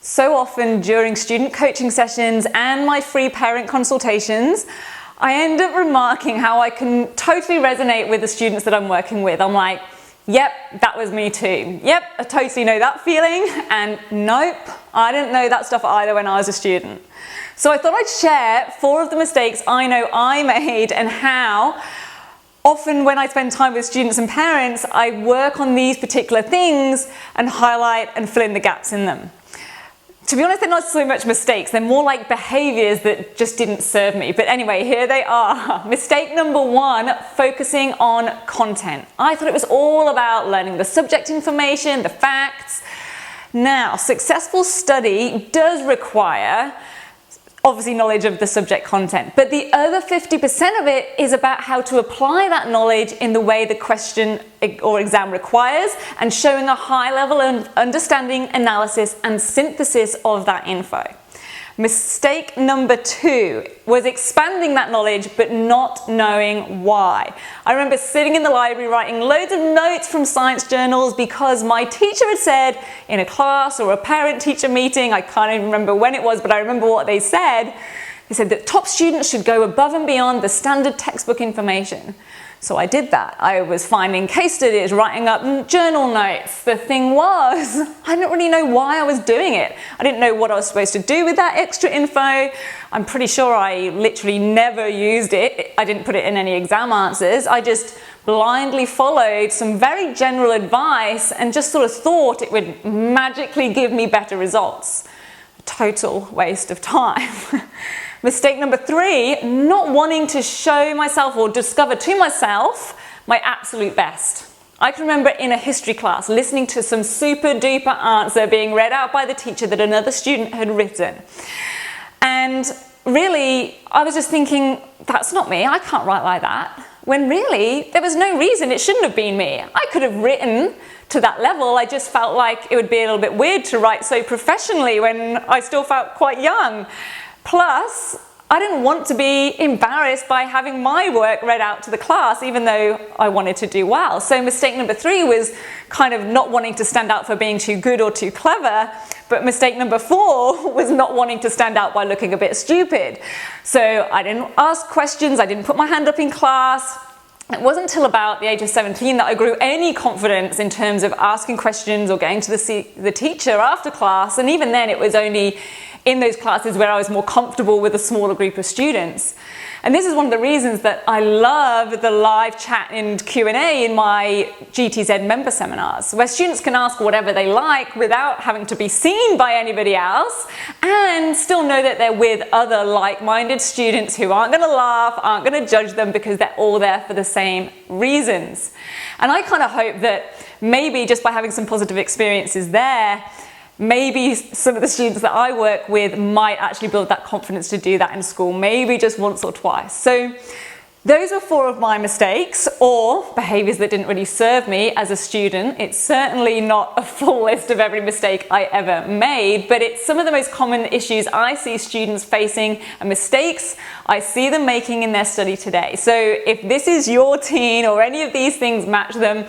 So often during student coaching sessions and my free parent consultations, I end up remarking how I can totally resonate with the students that I'm working with. I'm like, yep, that was me too. Yep, I totally know that feeling. And nope, I didn't know that stuff either when I was a student. So I thought I'd share 4 of the mistakes I know I made and how often when I spend time with students and parents, I work on these particular things and highlight and fill in the gaps in them. To be honest, they're not so much mistakes, they're more like behaviors that just didn't serve me. But anyway, here they are. Mistake number 1, focusing on content. I thought it was all about learning the subject information, the facts. Now, successful study does require obviously knowledge of the subject content, but the other 50% of it is about how to apply that knowledge in the way the question or exam requires and showing a high level of understanding, analysis and synthesis of that info. Mistake number 2 was expanding that knowledge but not knowing why. I remember sitting in the library writing loads of notes from science journals because my teacher had said in a class or a parent-teacher meeting, I can't even remember when it was, but I remember what they said. They said that top students should go above and beyond the standard textbook information. So I did that. I was finding case studies, writing up journal notes. The thing was, I didn't really know why I was doing it. I didn't know what I was supposed to do with that extra info. I'm pretty sure I literally never used it. I didn't put it in any exam answers. I just blindly followed some very general advice and just sort of thought it would magically give me better results. A total waste of time. Mistake number 3, not wanting to show myself or discover to myself my absolute best. I can remember in a history class listening to some super duper answer being read out by the teacher that another student had written. And really, I was just thinking, that's not me, I can't write like that. When really, there was no reason it shouldn't have been me. I could have written to that level, I just felt like it would be a little bit weird to write so professionally when I still felt quite young. Plus, I didn't want to be embarrassed by having my work read out to the class, even though I wanted to do well. So mistake number 3 was kind of not wanting to stand out for being too good or too clever. But mistake number 4 was not wanting to stand out by looking a bit stupid. So I didn't ask questions, I didn't put my hand up in class. It wasn't until about the age of 17 that I grew any confidence in terms of asking questions or going to the teacher after class. And even then, it was only in those classes where I was more comfortable with a smaller group of students. And this is one of the reasons that I love the live chat and Q&A in my GTZ member seminars, where students can ask whatever they like without having to be seen by anybody else and still know that they're with other like-minded students who aren't going to laugh, aren't going to judge them because they're all there for the same reasons. And I kind of hope that maybe just by having some positive experiences there, maybe some of the students that I work with might actually build that confidence to do that in school, maybe just once or twice. So those are 4 of my mistakes or behaviors that didn't really serve me as a student. It's certainly not a full list of every mistake I ever made, but it's some of the most common issues I see students facing and mistakes I see them making in their study today. So if this is your teen or any of these things match them,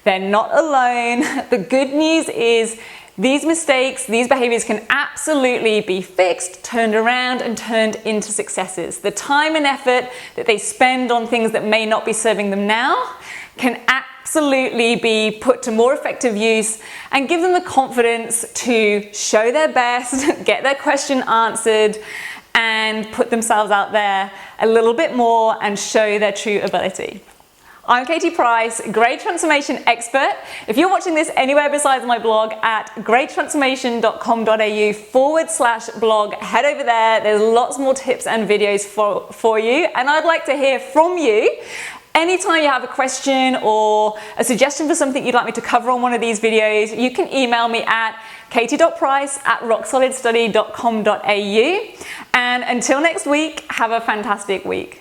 they're not alone. The good news is these mistakes, these behaviors can absolutely be fixed, turned around and turned into successes. The time and effort that they spend on things that may not be serving them now can absolutely be put to more effective use and give them the confidence to show their best, get their question answered and put themselves out there a little bit more and show their true ability. I'm Katie Price, Grade Transformation Expert. If you're watching this anywhere besides my blog at gradetransformation.com.au/blog, head over there. There's lots more tips and videos for you. And I'd like to hear from you. Anytime you have a question or a suggestion for something you'd like me to cover on one of these videos, you can email me at katie.price@rocksolidstudy.com.au. And until next week, have a fantastic week.